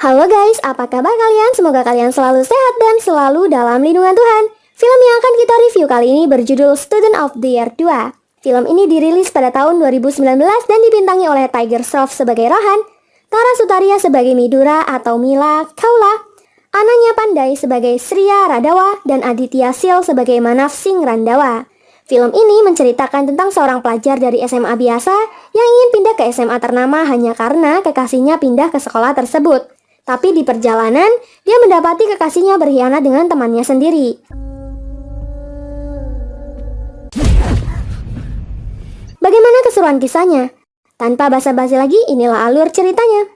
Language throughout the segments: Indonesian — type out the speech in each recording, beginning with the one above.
Halo guys, apa kabar kalian? Semoga kalian selalu sehat dan selalu dalam lindungan Tuhan. Film yang akan kita review kali ini berjudul Student of the Year 2. Film ini dirilis pada tahun 2019 dan dibintangi oleh Tiger Shroff sebagai Rohan, Tara Sutaria sebagai Midura atau Mila Kaula, Ananya Pandai sebagai Sriya Radawa, dan Aditya Sil sebagai Manav Singh Randawa. Film ini menceritakan tentang seorang pelajar dari SMA biasa yang ingin pindah ke SMA ternama hanya karena kekasihnya pindah ke sekolah tersebut. Tapi di perjalanan, dia mendapati kekasihnya berkhianat dengan temannya sendiri. Bagaimana keseruan kisahnya? Tanpa basa-basi lagi, inilah alur ceritanya.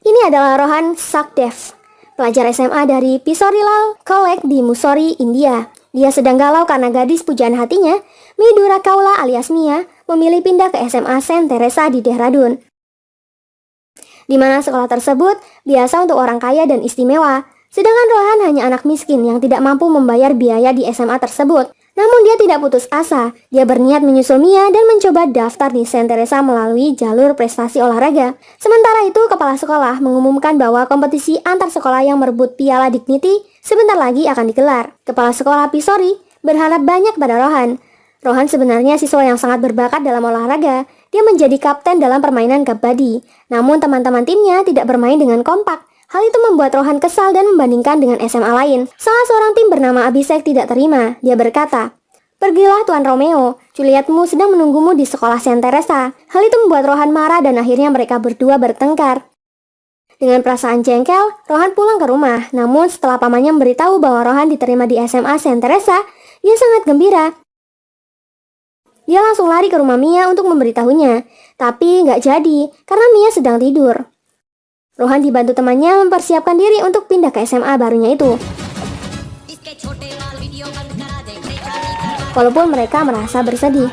Ini adalah Rohan Sakdev, pelajar SMA dari Pisorilal College di Mussoorie, India. Dia sedang galau karena gadis pujaan hatinya, Midura Kaula alias Mia, memilih pindah ke SMA Saint Teresa di Dehradun, di mana sekolah tersebut biasa untuk orang kaya dan istimewa. Sedangkan Rohan hanya anak miskin yang tidak mampu membayar biaya di SMA tersebut. Namun dia tidak putus asa. Dia berniat menyusul Mia dan mencoba daftar di Saint Teresa melalui jalur prestasi olahraga. Sementara itu, kepala sekolah mengumumkan bahwa kompetisi antar sekolah yang merebut piala Dignity sebentar lagi akan digelar. Kepala sekolah Pisori berharap banyak pada Rohan. Rohan sebenarnya siswa yang sangat berbakat dalam olahraga. Dia menjadi kapten dalam permainan kabadi. Namun teman-teman timnya tidak bermain dengan kompak. Hal itu membuat Rohan kesal dan membandingkan dengan SMA lain. Salah seorang tim bernama Abhishek tidak terima. Dia berkata, "Pergilah Tuan Romeo, Julietmu sedang menunggumu di sekolah Saint Teresa." Hal itu membuat Rohan marah dan akhirnya mereka berdua bertengkar. Dengan perasaan jengkel, Rohan pulang ke rumah. Namun setelah pamannya memberitahu bahwa Rohan diterima di SMA Saint Teresa, dia sangat gembira. Dia langsung lari ke rumah Mia untuk memberitahunya. Tapi nggak jadi, karena Mia sedang tidur. Rohan dibantu temannya mempersiapkan diri untuk pindah ke SMA barunya itu. Walaupun mereka merasa bersedih.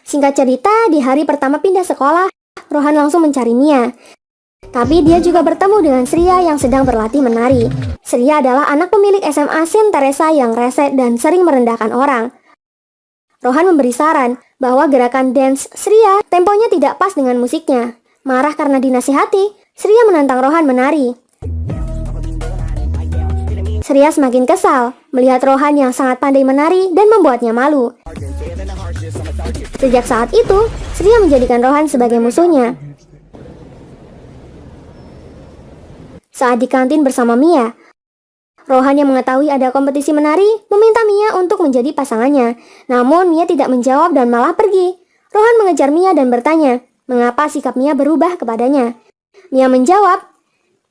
Singkat cerita, di hari pertama pindah sekolah, Rohan langsung mencari Mia. Tapi dia juga bertemu dengan Sriya yang sedang berlatih menari. Sriya adalah anak pemilik SMA Saint Teresa yang rese dan sering merendahkan orang. Rohan memberi saran bahwa gerakan dance Sriya temponya tidak pas dengan musiknya. Marah karena dinasihati, Sriya menantang Rohan menari. Sriya semakin kesal melihat Rohan yang sangat pandai menari dan membuatnya malu. Sejak saat itu, Sriya menjadikan Rohan sebagai musuhnya. Saat di kantin bersama Mia, Rohan yang mengetahui ada kompetisi menari meminta Mia untuk menjadi pasangannya. Namun Mia tidak menjawab dan malah pergi. Rohan mengejar Mia dan bertanya, mengapa sikap Mia berubah kepadanya. Mia menjawab,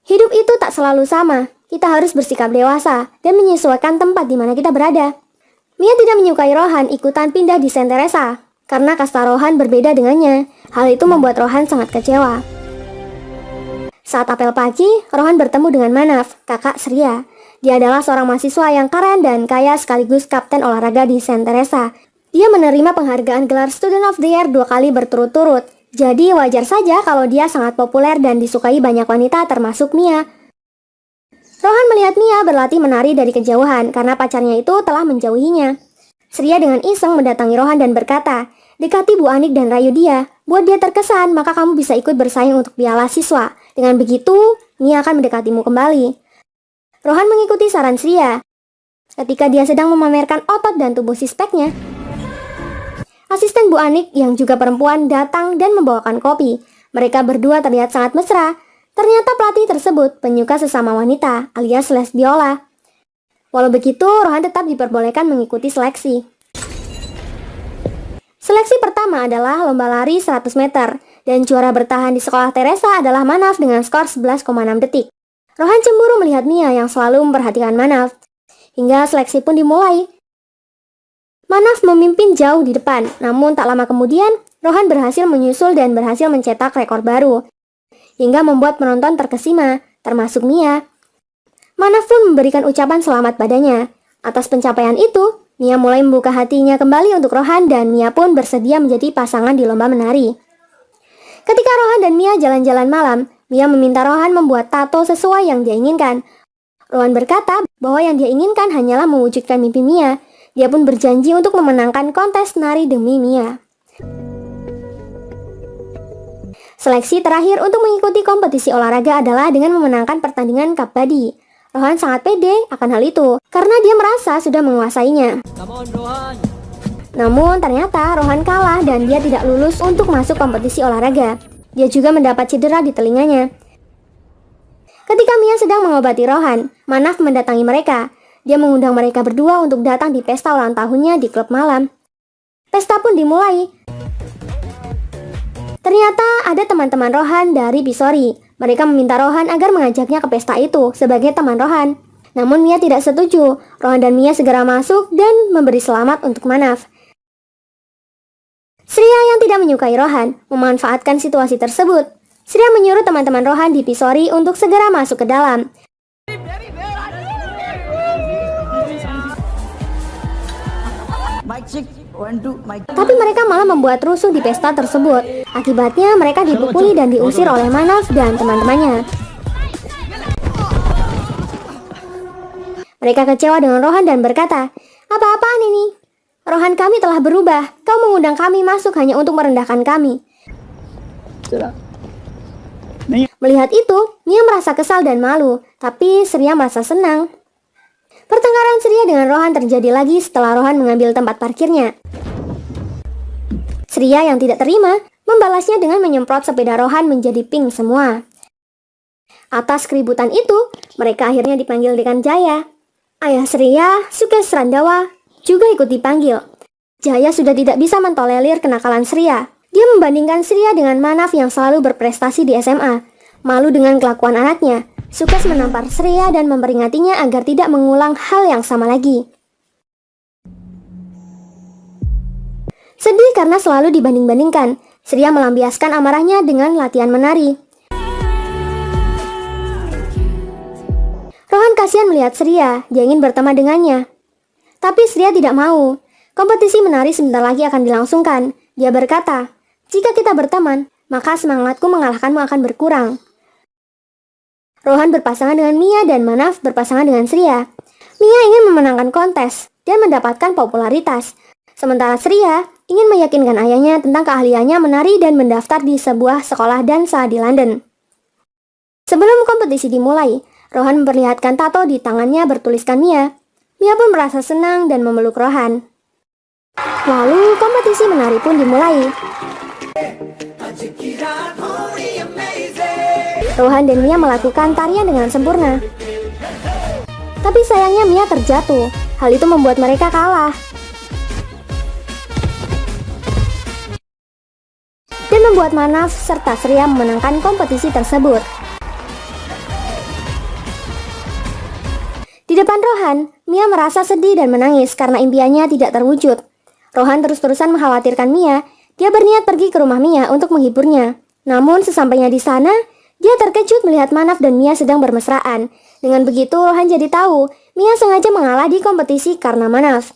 "Hidup itu tak selalu sama. Kita harus bersikap dewasa dan menyesuaikan tempat di mana kita berada." Mia tidak menyukai Rohan ikutan pindah di Saint Teresa karena kasta Rohan berbeda dengannya. Hal itu membuat Rohan sangat kecewa. Saat apel pagi, Rohan bertemu dengan Manav, kakak Sriya. Dia adalah seorang mahasiswa yang keren dan kaya sekaligus kapten olahraga di Saint Teresa. Dia menerima penghargaan gelar Student of the Year 2 kali berturut-turut. Jadi wajar saja kalau dia sangat populer dan disukai banyak wanita termasuk Mia. Rohan melihat Mia berlatih menari dari kejauhan karena pacarnya itu telah menjauhinya. Sriya dengan iseng mendatangi Rohan dan berkata, "Dekati Bu Anik dan rayu dia. Buat dia terkesan, maka kamu bisa ikut bersaing untuk piala siswa. Dengan begitu, Mia akan mendekatimu kembali." Rohan mengikuti saran Sriya. Ketika dia sedang memamerkan otot dan tubuh sispeknya, asisten Bu Anik yang juga perempuan datang dan membawakan kopi. Mereka berdua terlihat sangat mesra. Ternyata pelatih tersebut penyuka sesama wanita alias lesbiola. Walau begitu, Rohan tetap diperbolehkan mengikuti seleksi. Seleksi pertama adalah lomba lari 100 meter dan juara bertahan di sekolah Teresa adalah Manav dengan skor 11,6 detik. Rohan cemburu melihat Mia yang selalu memperhatikan Manav. Hingga seleksi pun dimulai. Manav memimpin jauh di depan, namun tak lama kemudian, Rohan berhasil menyusul dan berhasil mencetak rekor baru, hingga membuat penonton terkesima, termasuk Mia. Manav pun memberikan ucapan selamat padanya. Atas pencapaian itu, Mia mulai membuka hatinya kembali untuk Rohan dan Mia pun bersedia menjadi pasangan di lomba menari. Ketika Rohan dan Mia jalan-jalan malam, Mia meminta Rohan membuat tato sesuai yang dia inginkan. Rohan berkata bahwa yang dia inginkan hanyalah mewujudkan mimpi Mia. Dia pun berjanji untuk memenangkan kontes nari demi Mia. Seleksi terakhir untuk mengikuti kompetisi olahraga adalah dengan memenangkan pertandingan kabadi. Rohan sangat pede akan hal itu, karena dia merasa sudah menguasainya. Namun ternyata Rohan kalah dan dia tidak lulus untuk masuk kompetisi olahraga. Dia juga mendapat cedera di telinganya. Ketika Mia sedang mengobati Rohan, Manaf mendatangi mereka. Dia mengundang mereka berdua untuk datang di pesta ulang tahunnya di klub malam. Pesta pun dimulai. Ternyata ada teman-teman Rohan dari Pisori. Mereka meminta Rohan agar mengajaknya ke pesta itu sebagai teman Rohan. Namun Mia tidak setuju. Rohan dan Mia segera masuk dan memberi selamat untuk Manaf. Sria yang tidak menyukai Rohan memanfaatkan situasi tersebut. Sria menyuruh teman-teman Rohan di Pisori untuk segera masuk ke dalam. Tapi mereka malah membuat rusuh di pesta tersebut. Akibatnya mereka dipukuli dan diusir oleh Manaf dan teman-temannya. Mereka kecewa dengan Rohan dan berkata, "Apa-apaan ini? Rohan kami telah berubah. Kau mengundang kami masuk hanya untuk merendahkan kami." Melihat itu, Mia merasa kesal dan malu, tapi Sria merasa senang. Pertengkaran Sria dengan Rohan terjadi lagi setelah Rohan mengambil tempat parkirnya. Sria yang tidak terima membalasnya dengan menyemprot sepeda Rohan menjadi pink semua. Atas keributan itu, mereka akhirnya dipanggil dengan Jaya. Ayah Sria, Sukes Randawa, juga ikut dipanggil. Jaya sudah tidak bisa mentolerir kenakalan Sria. Dia membandingkan Sria dengan Manaf yang selalu berprestasi di SMA. Malu dengan kelakuan anaknya, Sukes menampar Sria dan memperingatinya agar tidak mengulang hal yang sama lagi. Sedih karena selalu dibanding-bandingkan, Sria melampiaskan amarahnya dengan latihan menari. Rohan kasihan melihat Sria, dia ingin berteman dengannya. Tapi Sria tidak mau. Kompetisi menari sebentar lagi akan dilangsungkan. Dia berkata, "Jika kita berteman, maka semangatku mengalahkanmu akan berkurang." Rohan berpasangan dengan Mia dan Manaf berpasangan dengan Sria. Mia ingin memenangkan kontes dan mendapatkan popularitas. Sementara Sria ingin meyakinkan ayahnya tentang keahliannya menari dan mendaftar di sebuah sekolah dansa di London. Sebelum kompetisi dimulai, Rohan memperlihatkan tato di tangannya bertuliskan Mia. Mia pun merasa senang dan memeluk Rohan. Lalu kompetisi menari pun dimulai. Rohan dan Mia melakukan tarian dengan sempurna. Tapi sayangnya Mia terjatuh. Hal itu membuat mereka kalah. Dan membuat Manaf serta Sria memenangkan kompetisi tersebut. Di depan Rohan, Mia merasa sedih dan menangis karena impiannya tidak terwujud. Rohan terus-terusan mengkhawatirkan Mia. Dia berniat pergi ke rumah Mia untuk menghiburnya. Namun sesampainya di sana, dia terkejut melihat Manaf dan Mia sedang bermesraan. Dengan begitu, Rohan jadi tahu Mia sengaja mengalah di kompetisi karena Manaf.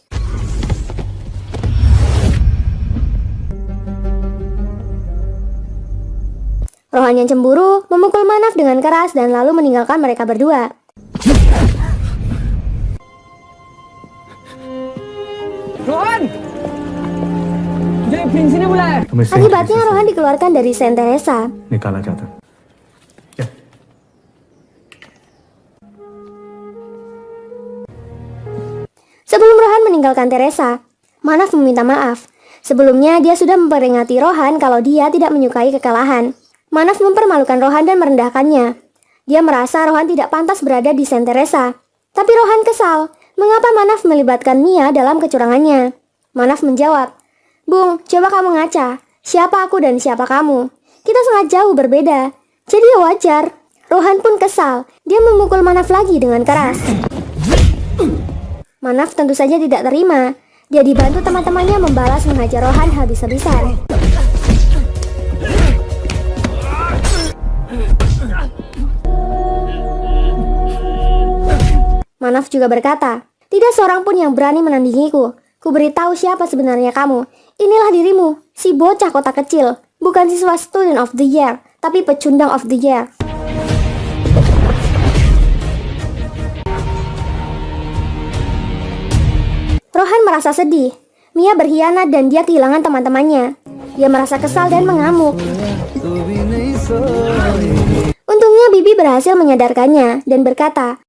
Rohan yang cemburu memukul Manaf dengan keras dan lalu meninggalkan mereka berdua. Rohan! Jadi pin sini mulai. Akibatnya Rohan dikeluarkan dari Saint Teresa. निकाला जाता क्या Sebelum Rohan meninggalkan Teresa, Manaf meminta maaf. Sebelumnya dia sudah memperingati Rohan kalau dia tidak menyukai kekalahan. Manaf mempermalukan Rohan dan merendahkannya. Dia merasa Rohan tidak pantas berada di Saint Teresa. Tapi Rohan kesal. Mengapa Manaf melibatkan Mia dalam kecurangannya? Manaf menjawab, "Bung, coba kamu ngaca. Siapa aku dan siapa kamu? Kita sangat jauh berbeda. Jadi ya wajar." Rohan pun kesal. Dia memukul Manaf lagi dengan keras. Manaf tentu saja tidak terima. Dia dibantu teman-temannya membalas menghajar Rohan habis-habisan. Manaf juga berkata, "Tidak seorang pun yang berani menandingiku. Ku beritahu siapa sebenarnya kamu. Inilah dirimu, si bocah kota kecil. Bukan siswa student of the year, tapi pecundang of the year." Rohan merasa sedih. Mia berkhianat dan dia kehilangan teman-temannya. Dia merasa kesal dan mengamuk. Untungnya Bibi berhasil menyadarkannya dan berkata,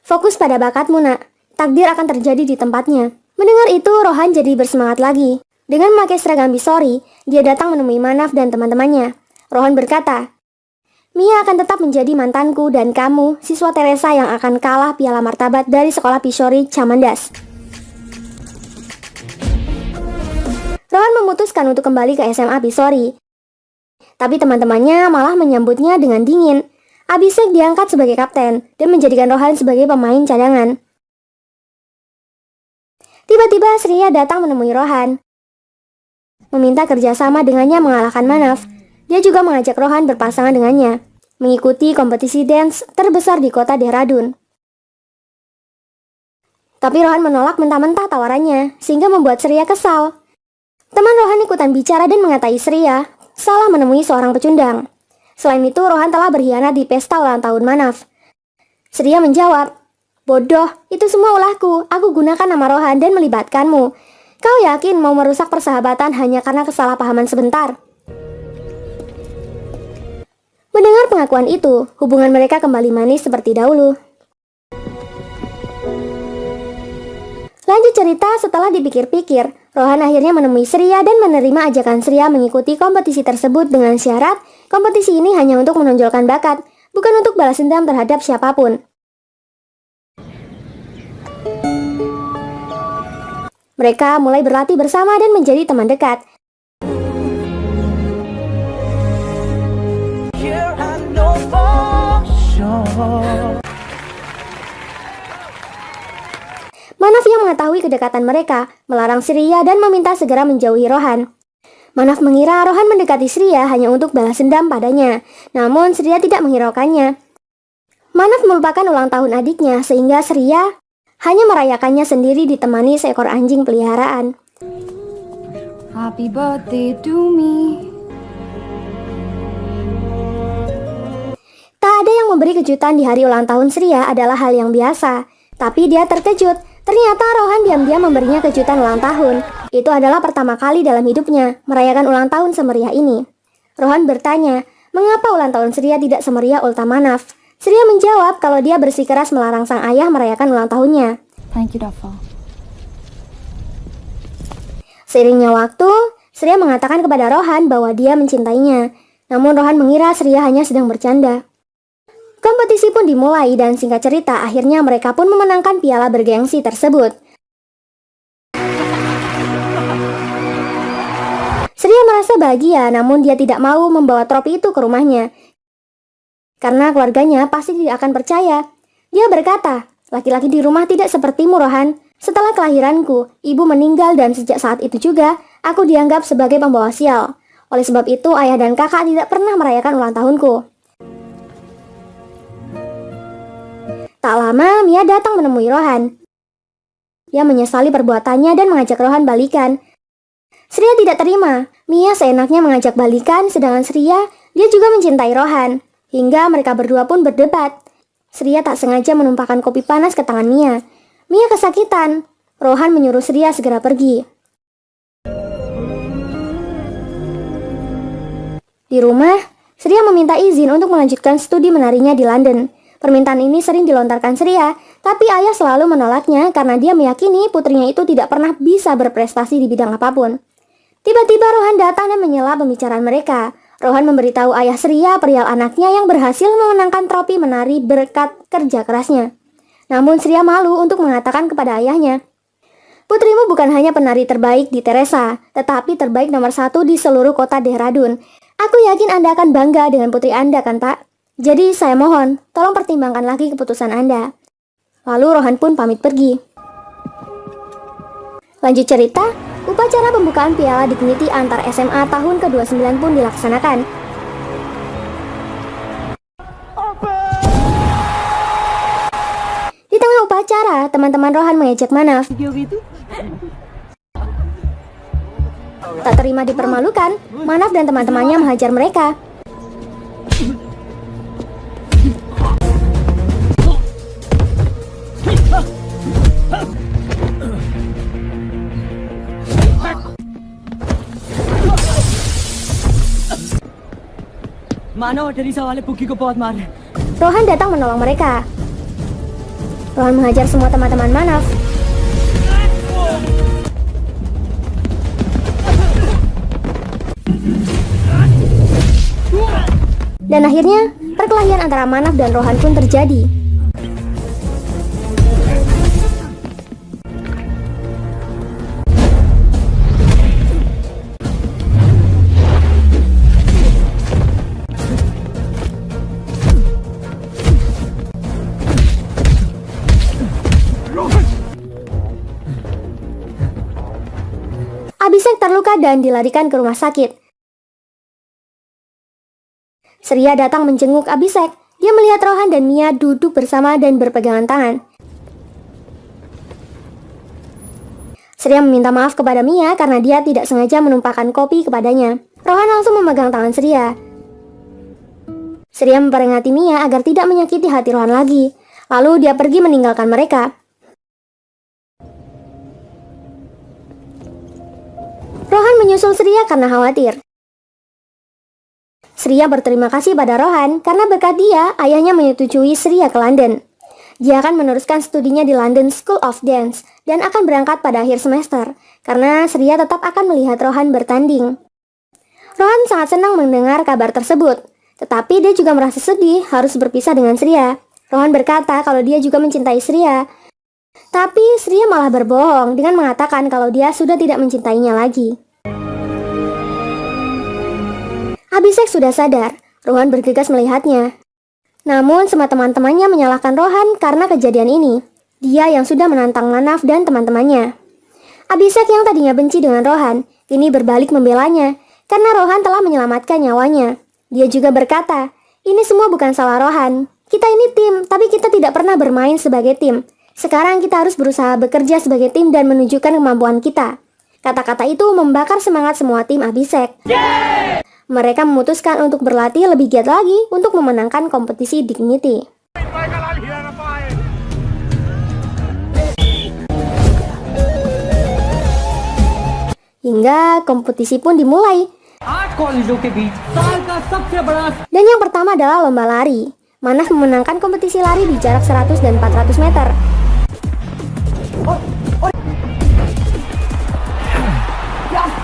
"Fokus pada bakatmu, nak. Takdir akan terjadi di tempatnya." Mendengar itu, Rohan jadi bersemangat lagi. Dengan memakai seragam Bisori, dia datang menemui Manaf dan teman-temannya. Rohan berkata, "Mia akan tetap menjadi mantanku dan kamu, siswa Teresa yang akan kalah piala martabat dari sekolah Bisori Camandas." Rohan memutuskan untuk kembali ke SMA Bisori. Tapi teman-temannya malah menyambutnya dengan dingin. Abhishek diangkat sebagai kapten dan menjadikan Rohan sebagai pemain cadangan. Tiba-tiba Sriya datang menemui Rohan, meminta kerjasama dengannya mengalahkan Manaf. Dia juga mengajak Rohan berpasangan dengannya, mengikuti kompetisi dance terbesar di kota Dehradun. Tapi Rohan menolak mentah-mentah tawarannya, sehingga membuat Sriya kesal. Teman Rohan ikutan bicara dan mengatai Sriya salah menemui seorang pecundang. Selain itu, Rohan telah berkhianat di pesta ulang tahun Manaf. Sriya menjawab, "Bodoh, itu semua ulahku. Aku gunakan nama Rohan dan melibatkanmu. Kau yakin mau merusak persahabatan hanya karena kesalahpahaman sebentar?" Mendengar pengakuan itu, hubungan mereka kembali manis seperti dahulu. Lanjut cerita, setelah dipikir-pikir, Rohan akhirnya menemui Sriya dan menerima ajakan Sriya mengikuti kompetisi tersebut dengan syarat kompetisi ini hanya untuk menonjolkan bakat, bukan untuk balas dendam terhadap siapapun. Mereka mulai berlatih bersama dan menjadi teman dekat. Manaf yang mengetahui kedekatan mereka melarang Sriya dan meminta segera menjauhi Rohan. Manaf mengira Rohan mendekati Sriya hanya untuk balas dendam padanya, namun Sriya tidak menghiraukannya. Manaf melupakan ulang tahun adiknya sehingga Sriya hanya merayakannya sendiri ditemani seekor anjing peliharaan. Happy birthday to me. Tak ada yang memberi kejutan di hari ulang tahun Sriya adalah hal yang biasa, tapi dia terkejut. Ternyata Rohan diam-diam memberinya kejutan ulang tahun. Itu adalah pertama kali dalam hidupnya merayakan ulang tahun semeriah ini. Rohan bertanya, mengapa ulang tahun Sriya tidak semeriah ulta Manaf? Sriya menjawab kalau dia bersikeras melarang sang ayah merayakan ulang tahunnya. Thank you, Dafa. Seiringnya waktu, Sriya mengatakan kepada Rohan bahwa dia mencintainya. Namun Rohan mengira Sriya hanya sedang bercanda. Kompetisi pun dimulai dan singkat cerita akhirnya mereka pun memenangkan piala bergengsi tersebut. Sriya merasa bahagia namun dia tidak mau membawa trofi itu ke rumahnya. Karena keluarganya pasti tidak akan percaya. Dia berkata, "Laki-laki di rumah tidak sepertimu, Rohan. Setelah kelahiranku, ibu meninggal dan sejak saat itu juga aku dianggap sebagai pembawa sial. Oleh sebab itu ayah dan kakak tidak pernah merayakan ulang tahunku." Tak lama, Mia datang menemui Rohan. Dia menyesali perbuatannya dan mengajak Rohan balikan. Sriya tidak terima. Mia seenaknya mengajak balikan, sedangkan Sriya, dia juga mencintai Rohan. Hingga mereka berdua pun berdebat. Sriya tak sengaja menumpahkan kopi panas ke tangan Mia. Mia kesakitan. Rohan menyuruh Sriya segera pergi. Di rumah, Sriya meminta izin untuk melanjutkan studi menarinya di London. Permintaan ini sering dilontarkan Sriya, tapi ayah selalu menolaknya karena dia meyakini putrinya itu tidak pernah bisa berprestasi di bidang apapun. Tiba-tiba Rohan datang dan menyela pembicaraan mereka. Rohan memberitahu ayah Sriya perihal anaknya yang berhasil memenangkan trofi menari berkat kerja kerasnya. Namun Sriya malu untuk mengatakan kepada ayahnya, "Putrimu bukan hanya penari terbaik di Teresa, tetapi terbaik nomor 1 di seluruh kota Dehradun. Aku yakin Anda akan bangga dengan putri Anda kan, Pak? Jadi saya mohon, tolong pertimbangkan lagi keputusan Anda." Lalu Rohan pun pamit pergi. Lanjut cerita, upacara pembukaan Piala Dignity antar SMA tahun ke-29 pun dilaksanakan. Di tengah upacara, teman-teman Rohan mengejek Manaf. Tak terima dipermalukan, Manaf dan teman-temannya menghajar mereka. मानो और टेरिसा वाले पुक्की को बहुत मार रहे हैं। Rohan datang menolong mereka. Rohan menghajar semua teman-teman Manaf. Dan akhirnya, perkelahian antara Manaf dan Rohan pun terjadi. Abhishek terluka dan dilarikan ke rumah sakit. Surya datang menjenguk Abhishek. Dia melihat Rohan dan Mia duduk bersama dan berpegangan tangan. Surya meminta maaf kepada Mia karena dia tidak sengaja menumpahkan kopi kepadanya. Rohan langsung memegang tangan Surya. Surya memperingati Mia agar tidak menyakiti hati Rohan lagi. Lalu dia pergi meninggalkan mereka. Rohan menyusul Surya karena khawatir. Surya berterima kasih pada Rohan karena berkat dia, ayahnya menyetujui Surya ke London. Dia akan meneruskan studinya di London School of Dance dan akan berangkat pada akhir semester karena Surya tetap akan melihat Rohan bertanding. Rohan sangat senang mendengar kabar tersebut, tetapi dia juga merasa sedih harus berpisah dengan Surya. Rohan berkata kalau dia juga mencintai Surya, tapi Surya malah berbohong dengan mengatakan kalau dia sudah tidak mencintainya lagi. Abhishek sudah sadar, Rohan bergegas melihatnya. Namun semua teman-temannya menyalahkan Rohan karena kejadian ini. Dia yang sudah menantang Manaf dan teman-temannya. Abhishek yang tadinya benci dengan Rohan, kini berbalik membelanya karena Rohan telah menyelamatkan nyawanya. Dia juga berkata, ini semua bukan salah Rohan. Kita ini tim, tapi kita tidak pernah bermain sebagai tim. Sekarang kita harus berusaha bekerja sebagai tim dan menunjukkan kemampuan kita. Kata-kata itu membakar semangat semua tim Abhishek. Mereka memutuskan untuk berlatih lebih giat lagi untuk memenangkan kompetisi Dignity. Hingga kompetisi pun dimulai. 8 कॉलेजों के बीच साल का सबसे बड़ा Dan yang pertama adalah lomba lari. Manaf memenangkan kompetisi lari di jarak 100 dan 400 meter.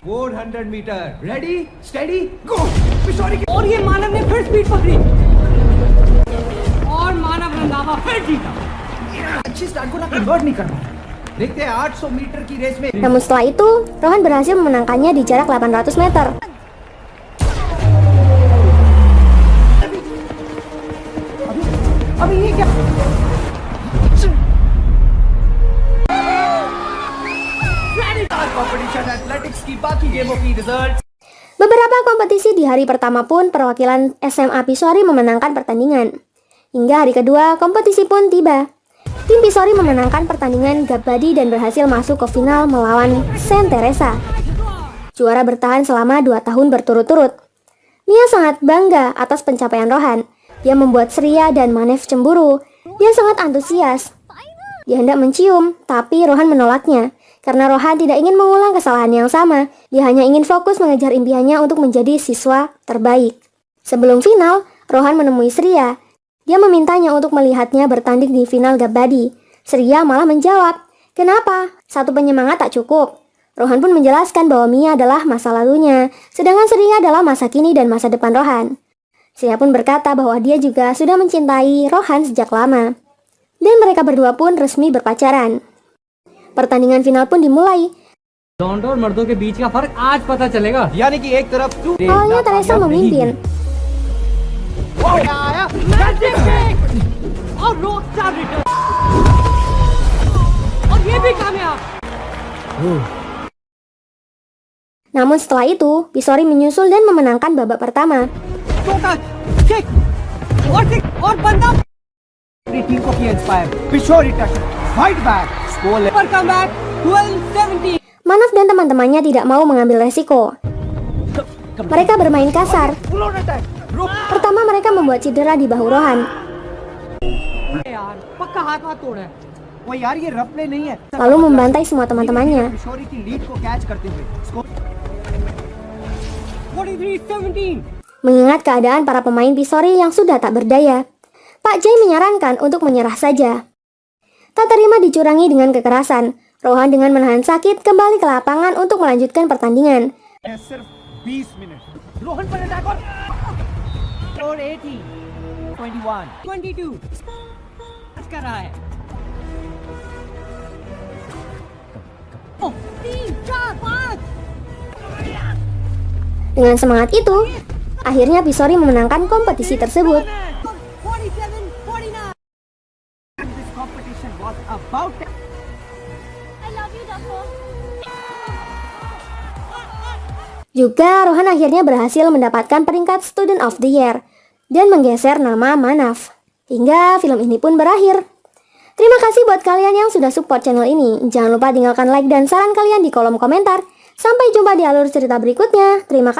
400 metre ready steady गो और ये मानव ने फिर स्पीड पकड़ी और मानव रंधावा फिर जीता। अच्छी स्टार्ट को ना कन्वर्ट नहीं कर पाया देखते हैं 800 मीटर की रेस में Namun setelah itu, Rohan berhasil memenangkannya di jarak 800 meter. अभी ये क्या कंपटीशन एथलेटिक्स की बाकी गेमों की result Beberapa kompetisi di hari pertama pun perwakilan SMA Pisori memenangkan pertandingan. Hingga hari kedua, kompetisi pun tiba. Tim Pisori memenangkan pertandingan Gabadi dan berhasil masuk ke final melawan Saint Teresa. Juara bertahan selama 2 tahun berturut-turut. Mia sangat bangga atas pencapaian Rohan. Dia membuat Surya dan Manaf cemburu. Dia sangat antusias. Dia hendak mencium, tapi Rohan menolaknya. Karena Rohan tidak ingin mengulang kesalahan yang sama, dia hanya ingin fokus mengejar impiannya untuk menjadi siswa terbaik. Sebelum final, Rohan menemui Surya. Dia memintanya untuk melihatnya bertanding di final Gabadi. Surya malah menjawab, kenapa? Satu penyemangat tak cukup. Rohan pun menjelaskan bahwa Mia adalah masa lalunya, sedangkan Surya adalah masa kini dan masa depan Rohan. Surya pun berkata bahwa dia juga sudah mencintai Rohan sejak lama. Dan mereka berdua pun resmi berpacaran. Pertandingan final pun dimulai. लौंडों और मर्दों के बीच का फर्क आज पता चलेगा। यानी कि एक तरफ तू Awalnya Teresa memimpin. और रॉकस्टार रिटर्न और ये भी कामयाब। Namun setelah itu, Pisori menyusul dan memenangkan babak pertama. Kick और बंदा अपनी टीम को किया इंस्पायर पिछोरी टच फाइट बैक स्कोर पर कमबैक 12-17। Manaf dan teman-temannya tidak mau mengambil resiko. Mereka bermain kasar. Pertama mereka membuat cedera di bahu Rohan. यार पक्का हाथ तोड़ा है। वो यार ये रफ प्ले नहीं है Lalu membantai semua teman-temannya. पिछोरी की लीड को कैच करते हुए स्कोर 43-17। mengingat keadaan para pemain Pisori yang sudah tak berdaya. Pak Jai menyarankan untuk menyerah saja. Tak terima dicurangi dengan kekerasan, Rohan dengan menahan sakit kembali ke lapangan untuk melanjutkan pertandingan. सिर्फ 20 मिनट रोहन पर अटैक और 80 21 22 कर रहा है Oh, 3, 4, 5 Dengan semangat itu, akhirnya Pisori memenangkan kompetisi tersebut. 47, 49 this competition was about Juga Rohan akhirnya berhasil mendapatkan peringkat Student of the Year dan menggeser nama Manav. Hingga film ini pun berakhir. Terima kasih buat kalian yang sudah support channel ini. Jangan lupa tinggalkan like dan saran kalian di kolom komentar. Sampai jumpa di alur cerita berikutnya. Terima kasih.